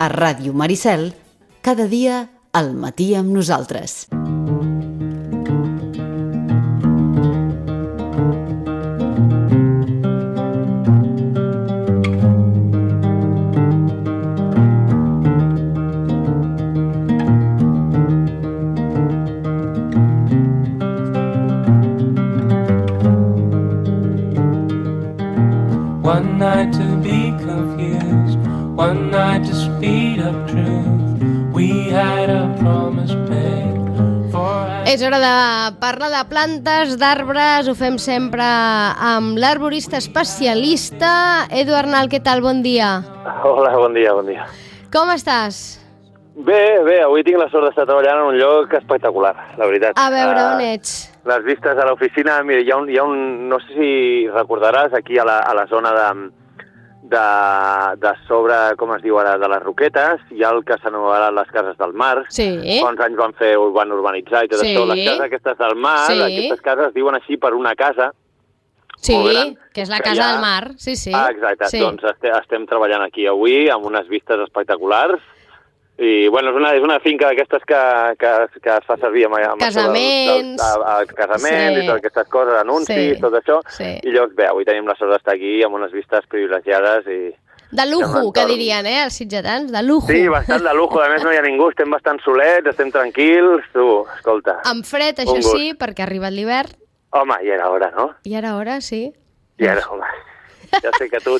A Ràdio Maricel, cada dia al matí amb nosaltres. One night to be confused, one night to speed up truth. We had a promise made for... És hora de parlar de plantes, d'arbres, ho fem sempre amb l'arborista especialista. Edu Arnal, què tal? Bon dia. Hola, bon dia, bon dia. Com estàs? Bé, avui tinc la sort d'estar treballant en un lloc espectacular, la veritat. A veure, on ets? Les vistes a l'oficina, mira, hi ha un, no sé si recordaràs, aquí a la zona de sobre, com es diu ara, de les Roquetes, hi ha el que s'anomenaran les cases del mar. Sí. Quants anys van urbanitzar i tot això. Les cases aquestes del mar, aquestes cases es diuen així per una casa. Sí, que és la casa del mar, sí. Exacte, doncs estem treballant aquí avui amb unes vistes espectaculars. I, bueno, és una finca d'aquestes que es fa servir amb casaments, casaments i totes aquestes coses, anuncis, tot això. I llavors, bé, avui tenim la sort d'estar aquí amb unes vistes privilegiades i... De lujo, que dirien, els sitgetans, de lujo. Sí, bastant de lujo, a més no hi ha ningú, estem bastant solets, estem tranquils, tu, escolta. Amb fred, això sí, perquè ha arribat l'hivern. Home, ja era hora, no? Ja era hora, sí. Ja era hora. Ja sé que tu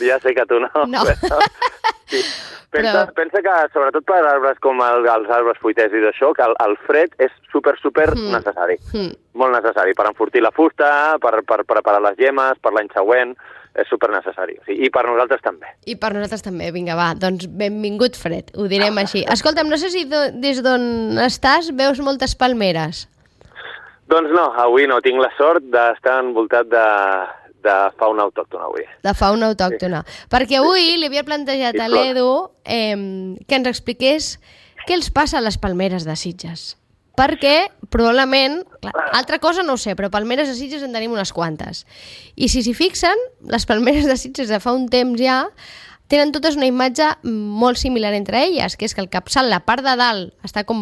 no. No. Sí. Pensa que, sobretot per arbres com els arbres fruiters i d'això, que el fred és super necessari. Molt necessari, per enfortir la fusta, per preparar les llemes, per l'any següent, és super necessari. O sigui, i per nosaltres també. I per nosaltres també, vinga, va, doncs benvingut fred, ho direm així. Escolta'm, no sé si des d'on estàs veus moltes palmeres. Doncs no, avui no, tinc la sort d'estar envoltat de fauna autòctona avui. De fauna autòctona. Sí. Perquè avui li havia plantejat a l'Edu que ens expliqués què els passa a les palmeres de Sitges. Perquè, probablement, clar, altra cosa no ho sé, però palmeres de Sitges en tenim unes quantes. I si s'hi fixen, les palmeres de Sitges de fa un temps ja tenen totes una imatge molt similar entre elles, que és que el capçal, la part de dalt, està com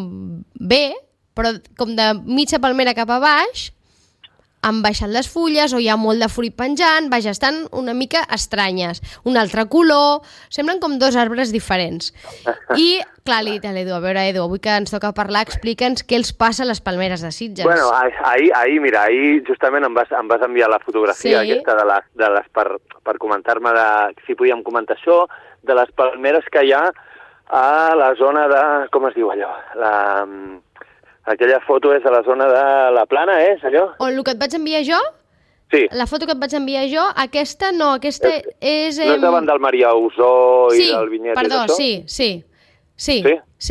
bé, però com de mitja palmera cap a baix, han baixat les fulles o hi ha molt de fruit penjant, vaja, estan una mica estranyes. Un altre color, semblen com dos arbres diferents. I, clar, li he dit a l'Edu, a veure, Edu, avui que ens toca parlar, explica'ns què els passa a les palmeres de Sitges. Bueno, ahir justament em vas enviar la fotografia aquesta de les per comentar-me si podíem comentar això, de les palmeres que hi ha a la zona de... com es diu allò? Aquella foto és a la zona de la Plana, és allò? O el que et vaig enviar jo? Sí. La foto que et vaig enviar jo, aquesta no, aquesta és... No és davant del Maria Usó i del Vinyet i d'això? Sí. Sí?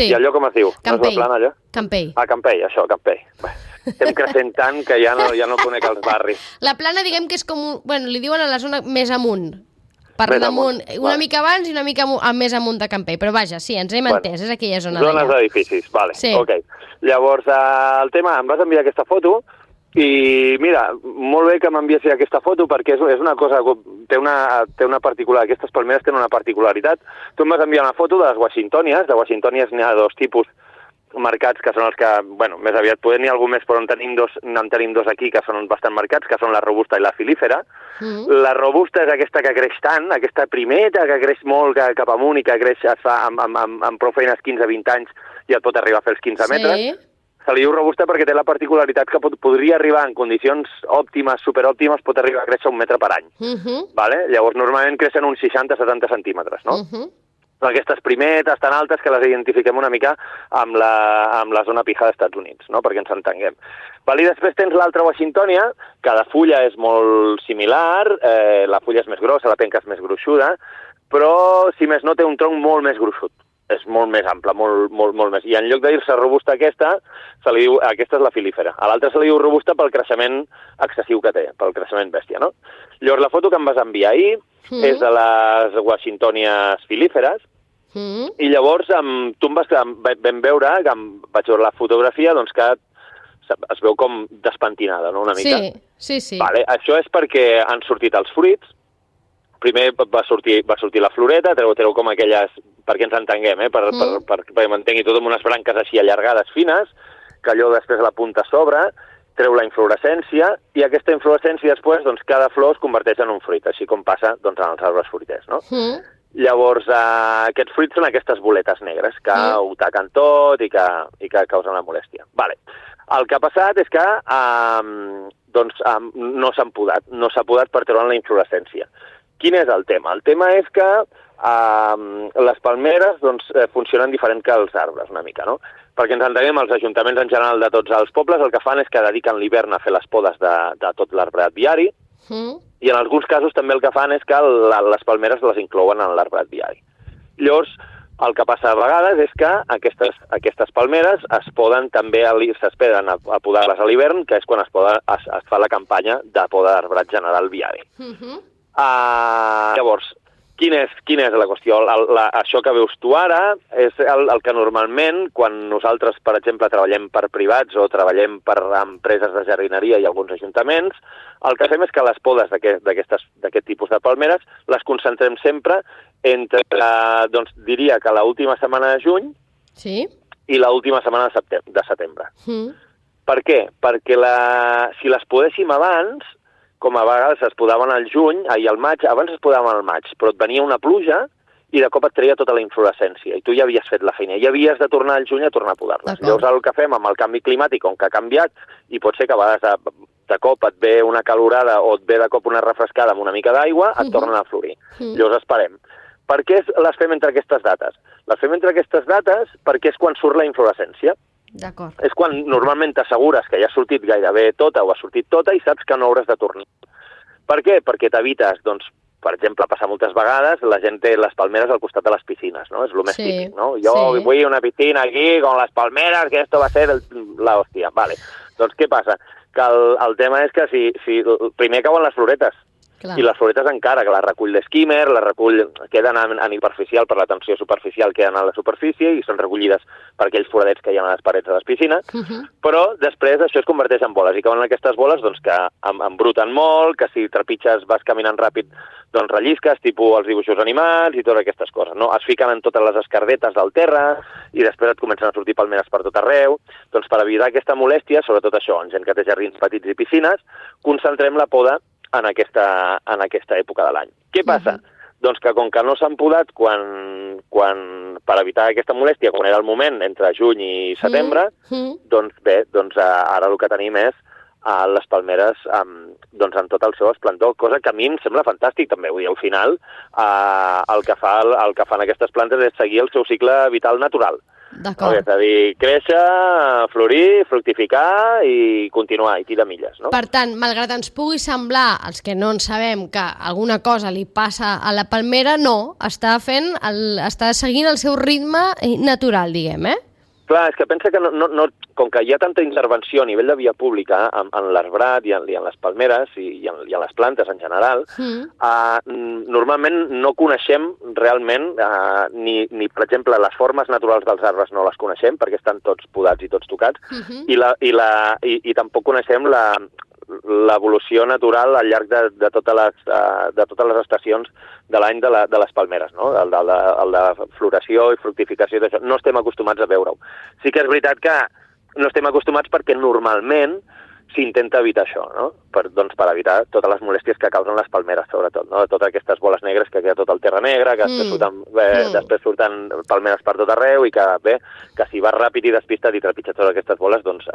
I allò com es diu? Campell. No és la Plana, allò? Campell. Campell, això, Campell. Bé, estem creixent tant que ja no conec els barris. La Plana, diguem que és com... Bueno, li diuen a la zona més amunt. Per damunt, una mica abans i una mica més amunt de Campell. Però vaja, sí, ens hem entès, és aquella zona d'allà. Zones d'edificis, vale, sí. Ok. Llavors, el tema, em vas enviar aquesta foto i mira, molt bé que m'enviessi aquesta foto perquè és una cosa, té una particular, aquestes palmeres tenen una particularitat. Tu em vas enviar una foto de les washingtònies, de washingtònies n'hi ha dos tipus marcats, que són els que, bueno, més aviat poden n'hi ha algú més, però en tenim dos aquí que són bastant marcats, que són la robusta i la filífera. La robusta és aquesta que creix tant, aquesta primeta que creix molt cap amunt i que creix, es fa amb prou feines 15-20 anys i et pot arribar a fer els 15 metres. Se li diu robusta perquè té la particularitat que podria arribar en condicions òptimes, superòptimes, pot arribar a créixer 1 metre per any. Vale? Llavors, normalment creixen uns 60-70 centímetres, no? Aquestes primetes tan altes que les identifiquem una mica amb la zona pija dels Estats Units, no? Perquè ens entenguem. I després tens l'altra washingtònia, que la fulla és molt similar, la fulla és més grossa, la penca és més gruixuda, però, si més no, té un tronc molt més gruixut. És molt més ample, molt més. I en lloc de dir-se robusta aquesta, se li diu, aquesta és la filífera. A l'altra se li diu robusta pel creixement excessiu que té, pel creixement bèstia, no? Llavors, la foto que em vas enviar ahir és de les washingtònies filíferes, i llavors tu vam veure, que vaig veure la fotografia, doncs que es veu com despentinada, no?, una mica. Sí. Vale, això és perquè han sortit els fruits. Primer va sortir la floreta, treu com aquelles perquè ens entenguem, perquè m'entengui tot amb unes branques així allargades, fines, que allò després la punta a sobre, treu la inflorescència, i aquesta inflorescència després, doncs, cada flor es converteix en un fruit, així com passa doncs, en els arbres fruiters, no? Llavors, aquests fruits són aquestes boletes negres que ho taquen tot i que causen la molèstia. Vale. El que ha passat és que no s'han podat, no s'ha podat per treure'n la inflorescència. Quin és el tema? El tema és que les palmeres doncs, funcionen diferent que els arbres, una mica, no? Perquè ens entenem, els ajuntaments en general de tots els pobles el que fan és que dediquen l'hivern a fer les podes de tot arbrat viari, i en alguns casos també el que fan és que les palmeres les inclouen en l'arbrat viari. Llavors, el que passa a vegades és que aquestes palmeres es poden també, s'esperen a podar-les a l'hivern, que és quan es fa la campanya de poda d'arbrat general viari. Llavors, quina és la qüestió? Això que veus tu ara és el que normalment, quan nosaltres, per exemple, treballem per privats o treballem per empreses de jardineria i alguns ajuntaments, el que fem és que les podes d'aquest tipus de palmeres les concentrem sempre entre, doncs, diria que l'última setmana de juny i l'última setmana de setembre. Per què? Perquè si les podéssim abans, com a vegades es podaven al juny, i al maig, abans es podaven al maig, però et venia una pluja i de cop et treia tota la inflorescència, i tu ja havies fet la feina, i havies de tornar al juny a tornar a podar-les. Llavors el que fem amb el canvi climàtic, com que ha canviat, i pot ser que a vegades de cop et ve una calorada o et ve de cop una refrescada amb una mica d'aigua, et tornen a florir. Llavors esperem. Per què les fem entre aquestes dates? Les fem entre aquestes dates perquè és quan surt la inflorescència. És quan normalment t'assegures que ja ha sortit gairebé tota o ha sortit tota i saps que no hauràs de tornar. Per què? Perquè t'evites, doncs, per exemple, passar moltes vegades, la gent té les palmeres al costat de les piscines, no? És el més típic, no? Jo vull una piscina aquí con les palmeres, que esto va a ser la hòstia. Vale. Doncs què passa? Que el tema és que si primer cauen les floretes, i les floretes encara, que les recull l'esquímer, queden en hiperficial per la tensió superficial que hi ha a la superfície i són recollides per aquells foradets que hi ha a les parets de les piscines, però després això es converteix en boles i cauen aquestes boles doncs, que embruten molt, que si trepitges vas caminant ràpid doncs rellisques, tipus els dibuixos animats i totes aquestes coses, no? Es fiquen en totes les escardetes del terra i després et comencen a sortir palmeres per tot arreu. Doncs per evitar aquesta molèstia, sobretot això, en gent que té jardins petits i piscines, concentrem la poda en aquesta època de l'any. Què passa? Doncs que com que no s'han podat per evitar aquesta molèstia, quan era el moment, entre juny i setembre, doncs bé, ara el que tenim és les palmeres en tot el seu esplendor, cosa que a mi em sembla fantàstic també. Vull dir, al final el que fan aquestes plantes és seguir el seu cicle vital natural. D'acord. És a dir, créixer, florir, fructificar i continuar, i tirar milles, no? Per tant, malgrat ens pugui semblar, els que no en sabem, que alguna cosa li passa a la palmera, no, està seguint el seu ritme natural, diguem, Clar, és que pensa que com que hi ha tanta intervenció a nivell de via pública en l'arbrat i en les palmeres i en les plantes en general, normalment no coneixem realment ni, per exemple, les formes naturals dels arbres no les coneixem perquè estan tots podats i tots tocats, i tampoc coneixem l'evolució natural al llarg de totes les estacions de l'any de les palmeres, no? El de floració i fructificació, d'això. No estem acostumats a veure-ho. Sí que és veritat que no estem acostumats perquè normalment s'intenta evitar això, no? Per evitar totes les molèsties que causen les palmeres, sobretot, no? Totes aquestes boles negres que queda tot el terra negre, que després surten palmeres per tot arreu i que si vas ràpid i despistat i trepitges totes aquestes boles, doncs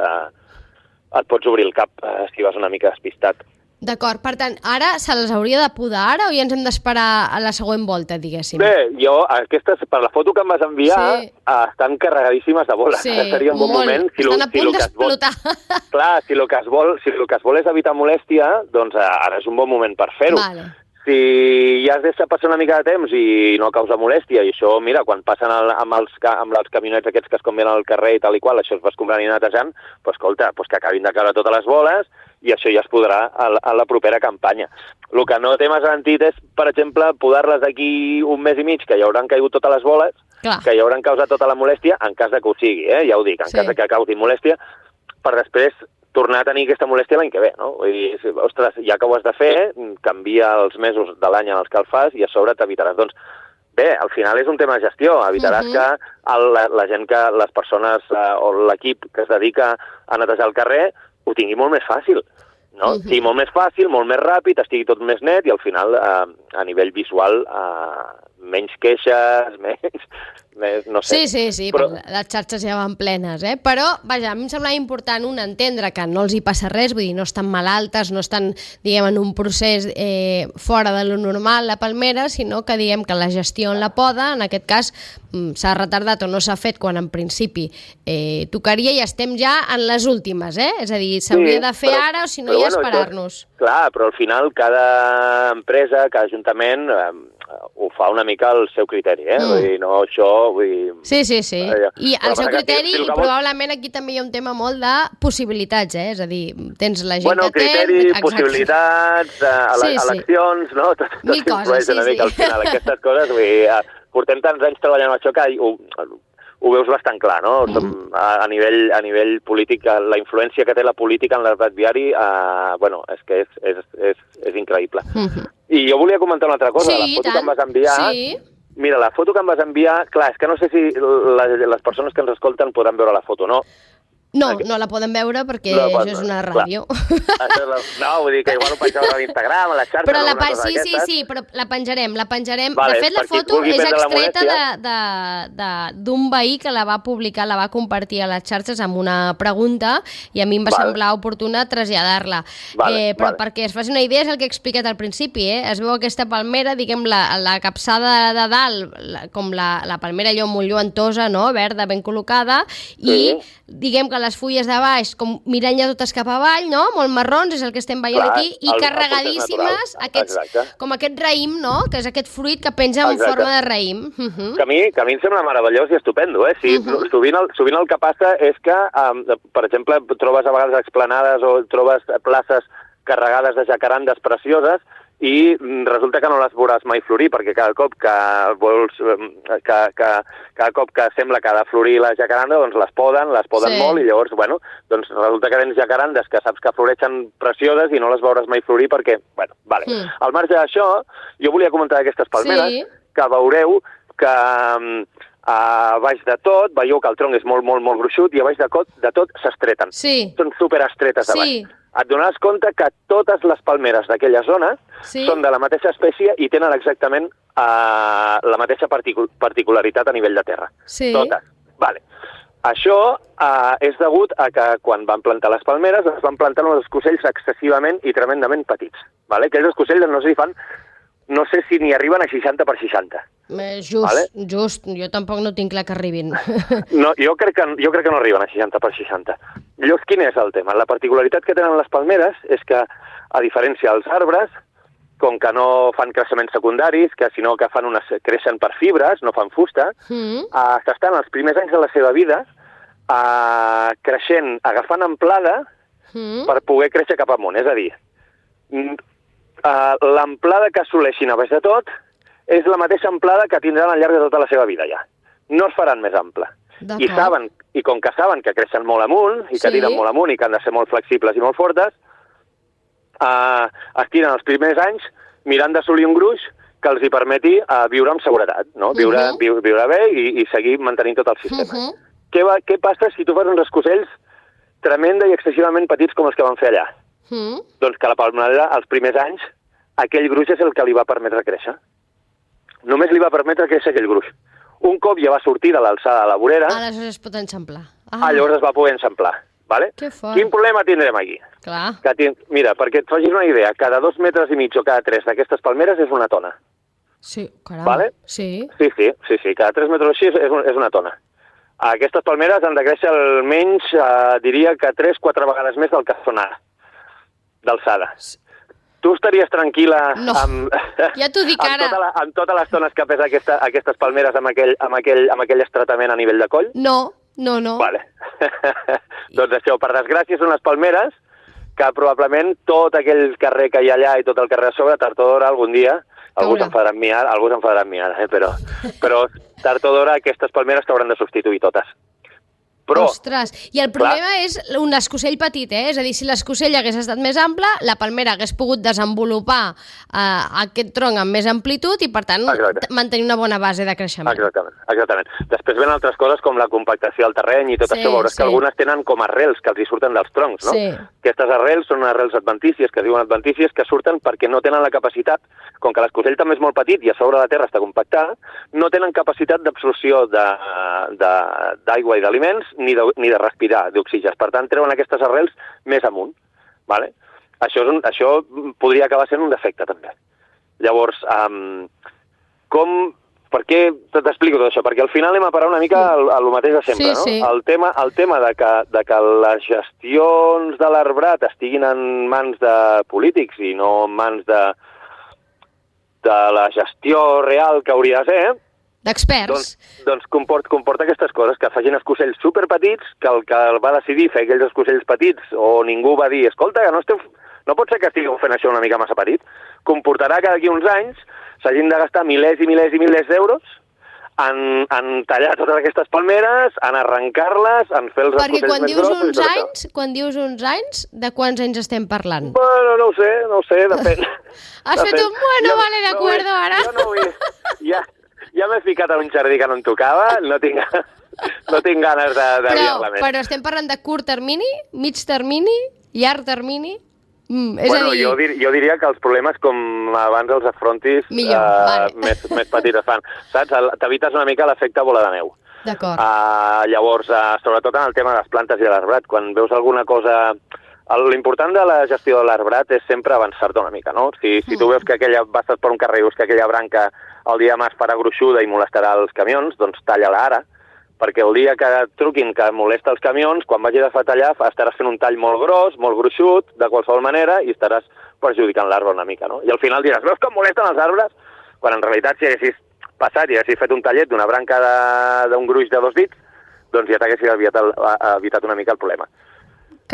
et pots obrir el cap si vas una mica despistat. D'acord, per tant, ara se les hauria de podar ara o ja ens hem d'esperar a la següent volta, diguéssim? Bé, aquestes, per la foto que em vas enviar, estan carregadíssimes de boles. Seria un bon moment. Estan a punt d'explotar. Clar, si el que es vol és evitar molèstia, doncs ara és un bon moment per fer-ho. Vale. Si ja has deixat passar una mica de temps i no causa molèstia, i això, mira, quan passen amb els camionets aquests que es convenen al carrer i tal i qual, això es vas comprant i netejant, doncs escolta, que acabin de caure totes les boles i això ja es podrà a la propera campanya. El que no té més sentit és, per exemple, podar-les d'aquí un mes i mig, que ja hauran caigut totes les boles, que ja hauran causat tota la molèstia, en cas de que ho sigui, ja ho dic, en cas de que causi molèstia, per després tornar a tenir aquesta molèstia l'any que ve, no? Vull dir, ostres, ja que ho has de fer, canvia els mesos de l'any en els que el fas i a sobre t'evitaràs. Doncs bé, al final és un tema de gestió. Evitaràs que la gent, que les persones o l'equip que es dedica a netejar el carrer ho tingui molt més fàcil. No? Sí, molt més fàcil, molt més ràpid, estigui tot més net i al final, a nivell visual, menys queixes, més no sé. Sí, però les xarxes ja van plenes, Però, vaja, a mi em semblava important entendre que no els hi passa res, vull dir, no estan malaltes, no estan, diguem, en un procés fora de lo normal, la palmera, sinó que, diguem, que la gestió en la poda, en aquest cas, s'ha retardat o no s'ha fet quan en principi tocaria i estem ja en les últimes, És a dir, s'hauria de fer ara o si no ja esperar-nos. Clar, però al final cada empresa, cada ajuntament ho fa una mica al seu criteri, Vull dir, no això, vull dir... Sí. I al seu criteri, i probablement aquí també hi ha un tema molt de possibilitats, És a dir, tens la gent que té... Criteri, possibilitats, eleccions, no? Tot influeix una mica al final. Aquestes coses, vull dir, portem tants anys treballant amb això que ho veus bastant clar, no? A nivell polític, la influència que té la política en l'arbrat viari, és que és increïble. I jo volia comentar una altra cosa, la foto que em vas enviar... Mira, la foto que em vas enviar, clar, és que no sé si les persones que ens escolten podran veure la foto, no? No la poden veure perquè això és una ràdio. No, vull dir que igual ho penjava a l'Instagram, a la xarxa... Però però la penjarem. De fet, la foto és extreta d'un veí que la va publicar, la va compartir a les xarxes amb una pregunta i a mi em va semblar oportuna traslladar-la. Però perquè es faci una idea, és el que he explicat al principi, Es veu aquesta palmera, diguem, la capçada de dalt, com la palmera allò molt lluentosa, no?, verda, ben col·locada, i diguem que les fulles de baix, com mirant ja totes cap avall, no?, molt marrons, és el que estem veient aquí, i carregadíssimes, com aquest raïm, no?, que és aquest fruit que penja en forma de raïm. Que a mi em sembla meravellós i estupendo, Sí, sovint el que passa és que, per exemple, trobes a vegades explanades o trobes places carregades de jacarandes precioses i resulta que no les veuràs mai florir, perquè cada cop que sembla que ha de florir la jacaranda, doncs les poden molt, i llavors, doncs resulta que tens jacarandes que saps que floreixen precioses i no les veuràs mai florir perquè, Al marge d'això, jo volia comentar aquestes palmeres, que veureu que a baix de tot, veieu que el tronc és molt, molt, molt gruixut i a baix de tot s'estreten. Són superestretes a baix. Et donaràs compte que totes les palmeres d'aquella zona són de la mateixa espècie i tenen exactament la mateixa particularitat a nivell de terra. Totes. Això és degut a que quan van plantar les palmeres es van plantar uns escocells excessivament i tremendament petits. Aquells escocells no sé si n'hi arriben a 60 per 60. Just. Jo tampoc no tinc clar que arribin. No, jo crec que no arriben a 60 per 60. Llavors, quin és el tema? La particularitat que tenen les palmeres és que, a diferència dels arbres, com que no fan creixements secundaris, sinó que creixen per fibres, no fan fusta, s'estan els primers anys de la seva vida creixent, agafant amplada per poder créixer cap amunt. És a dir, l'amplada que assoleixin a baix de tot és la mateixa amplada que tindran al llarg de tota la seva vida ja. No es faran més ample. I com que saben que creixen molt amunt i que tiren molt amunt i que han de ser molt flexibles i molt fortes, es tiren els primers anys mirant d'assolir un gruix que els hi permeti viure amb seguretat, no? Viure bé i seguir mantenint tot el sistema. Què passa si tu fas uns escocells tremenda i excessivament petits com els que van fer allà? Doncs que la palmera, als primers anys, aquell gruix és el que li va permetre créixer. Només li va permetre créixer aquell gruix. Un cop ja va sortir de l'alçada de la vorera... Aleshores es pot enxamplar. Llavors es va poder enxamplar. Que fort. Quin problema tindrem aquí? Clar. Mira, perquè et facis una idea, cada 2 metres i mig o cada 3 d'aquestes palmeres és una tona. Sí, caram. Sí, cada 3 metres així és una tona. Aquestes palmeres han de créixer almenys, diria que 3-4 vegades més del que són ara, d'alçada. Tu estaries tranquil·la ja t'ho dic ara. Amb totes les tones que pesa aquestes palmeres amb aquell estretament a nivell de coll? No. Vale. Doncs això, per desgràcia, són les palmeres que probablement tot aquell carrer que hi ha allà i tot el carrer a sobre, tard o d'hora, algun dia, algú s'enfadarà amb mi ara, però tard o d'hora aquestes palmeres t'hauran de substituir totes. Però, ostres, i el problema és un escocell petit, És a dir, si l'escocell hagués estat més ample, la palmera hagués pogut desenvolupar aquest tronc amb més amplitud i, per tant, mantenir una bona base de creixement. Exactament. Després ven altres coses com la compactació del terreny i tot això. Veuràs que algunes tenen com arrels que els hi surten dels troncs, no? Sí. Aquestes arrels són arrels adventícies, que es diuen adventícies, que surten perquè no tenen la capacitat, com que l'escocell també és molt petit i a sobre la terra està compactada, no tenen capacitat d'absorció d'aigua i d'aliments ni de respirar d'oxígens. Per tant, treuen aquestes arrels més amunt. Vale? Això podria acabar sent un defecte, també. Llavors, per què t'explico tot això? Perquè al final anem a parar una mica al mateix de sempre, no? Sí. El tema de que les gestions de l'arbrat estiguin en mans de polítics i no en mans de la gestió real que hauria de ser, d'experts. Doncs comporta aquestes coses, que facin escocells superpetits, que el que va decidir fer aquells escocells petits, o ningú va dir, escolta, que no pot ser que estigueu fent això una mica massa petit, comportarà que d'aquí uns anys s'hagin de gastar milers i milers i milers d'euros en tallar totes aquestes palmeres, en arrencar-les, en fer els escocells més grossos. Quan dius uns anys, de quants anys estem parlant? Bueno, no ho sé, depèn. Has fet un bueno, vale, d'acord, ara. Jo no vull... Ja m'he ficat a un jardí que no em tocava, no tinc ganes de liar-la més. Però estem parlant de curt termini, mig termini, llarg termini? És a dir... Jo diria que els problemes, com abans els afrontis, més petits es fan. Saps? T'evites una mica l'efecte bola de neu. D'acord. Llavors, sobretot en el tema de les plantes i de l'arbrat, quan veus alguna cosa... L'important de la gestió de l'arbrat és sempre avançar-te una mica, no? Si tu veus que vas per un carrer i veus que aquella branca el dia demà es farà gruixuda i molestarà els camions, doncs talla-la ara, perquè el dia que et truquin que molesta els camions, quan vagis a fer tallar estaràs fent un tall molt gros, molt gruixut, de qualsevol manera, i estaràs perjudicant l'arbre una mica, no? I al final diràs, veus com molesten els arbres? Quan en realitat si haguessis passat i haguessis fet un tallet d'una branca d'un gruix de 2 dits, doncs ja t'haguessis evitat una mica el problema.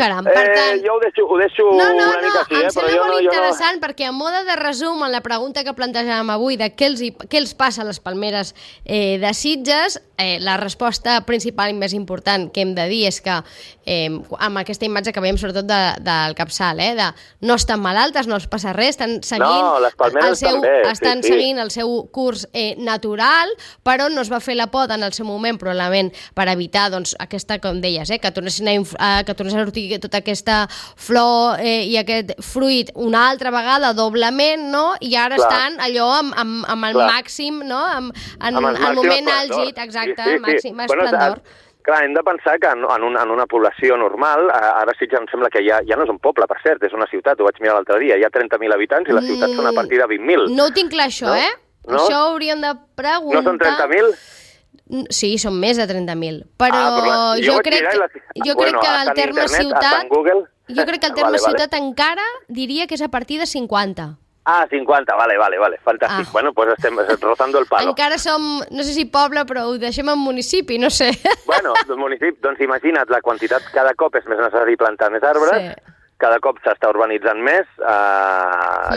Caram, per tant... Jo ho deixo una mica així, em sembla molt interessant perquè a mode de resum en la pregunta que plantejàvem avui de què els passa a les palmeres de Sitges, la resposta principal i més important que hem de dir és que amb aquesta imatge que veiem sobretot del capçal, de no estan malaltes, no els passa res, estan seguint el seu curs natural, però no es va fer la poda en el seu moment probablement per evitar aquesta, com deies, que tornessin a sortir tota aquesta flor i aquest fruit una altra vegada doblement, no? I ara estan allò amb el màxim, no? En el moment àlgid, exacte, màxim esplendor. Clar, hem de pensar que en una població normal, ara sí que em sembla que ja no és un poble, per cert, és una ciutat, ho vaig mirar l'altre dia, hi ha 30.000 habitants i les ciutats són a partir de 20.000. No ho tinc clar, això, No? Això hauríem de preguntar... No són 30.000? Sí, són més de 30.000, però jo crec que el terme ciutat... Jo crec que el terme ciutat encara diria que és a partir de 50. Ah, 50, vale, fantàstic. Bueno, pues estem rozando el palo. Encara som, no sé si poble, però ho deixem en municipi, no sé. Bueno, municipi, doncs imagina't, la quantitat cada cop és més necessari plantar més arbres, cada cop s'està urbanitzant més,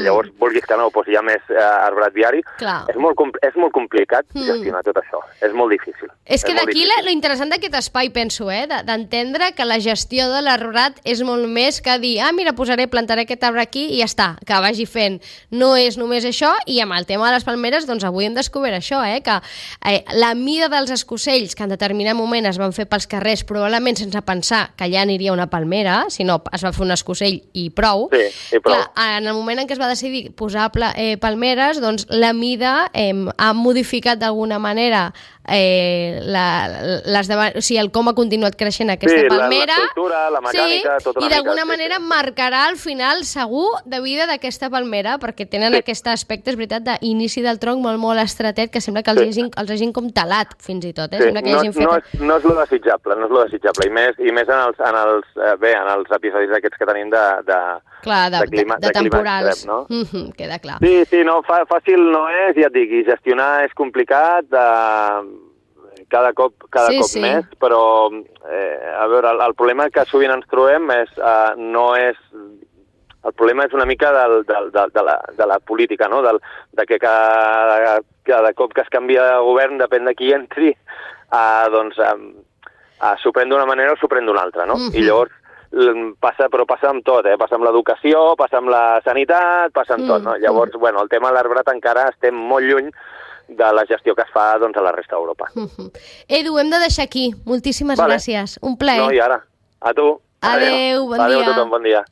llavors, vulguis que no, doncs hi ha més arbrat diari. És molt complicat gestionar tot això, és molt difícil. És que d'aquí l'interessant d'aquest espai, penso, d'entendre que la gestió de l'arbrat és molt més que dir, mira, plantaré aquest arbre aquí i ja està, que vagi fent. No és només això, i amb el tema de les palmeres, doncs avui hem descobert això, que la mida dels escocells que en determinat moment es van fer pels carrers, probablement sense pensar que allà aniria una palmera, sinó es va fer un escocell i prou. Clar, en el moment en què es va decidir posar palmeres, doncs la mida ha modificat d'alguna manera com ha continuat creixent aquesta palmera. L'estructura, la mecànica, tota una mica. I d'alguna manera marcarà al final segur de vida d'aquesta palmera, perquè tenen aquest aspecte, és veritat, d'inici del tronc molt estretet, que sembla que els hagin com talat, fins i tot. No és lo desitjable, i més en els episodis aquests que tenim de temporals, no? Queda clar. Sí, no, fàcil no és, ja et dic, i gestionar és complicat, cada cop més, però a veure, el problema que sovint ens trobem el problema és una mica de la política, no? De que cada cop que es canvia de govern, depèn de qui entri, doncs s'ho pren d'una manera o s'ho pren d'una altra, no? I llavors passa amb tot, passa amb l'educació, passa amb la sanitat, passa amb tot, no? Llavors, bueno, el tema de l'arbrat encara estem molt lluny de la gestió que es fa doncs, a la resta d'Europa. Edu, hem de deixar aquí. Moltíssimes gràcies. Un plaer. No, i ara, a tu. Adéu, bon dia. Adéu a tothom, bon dia.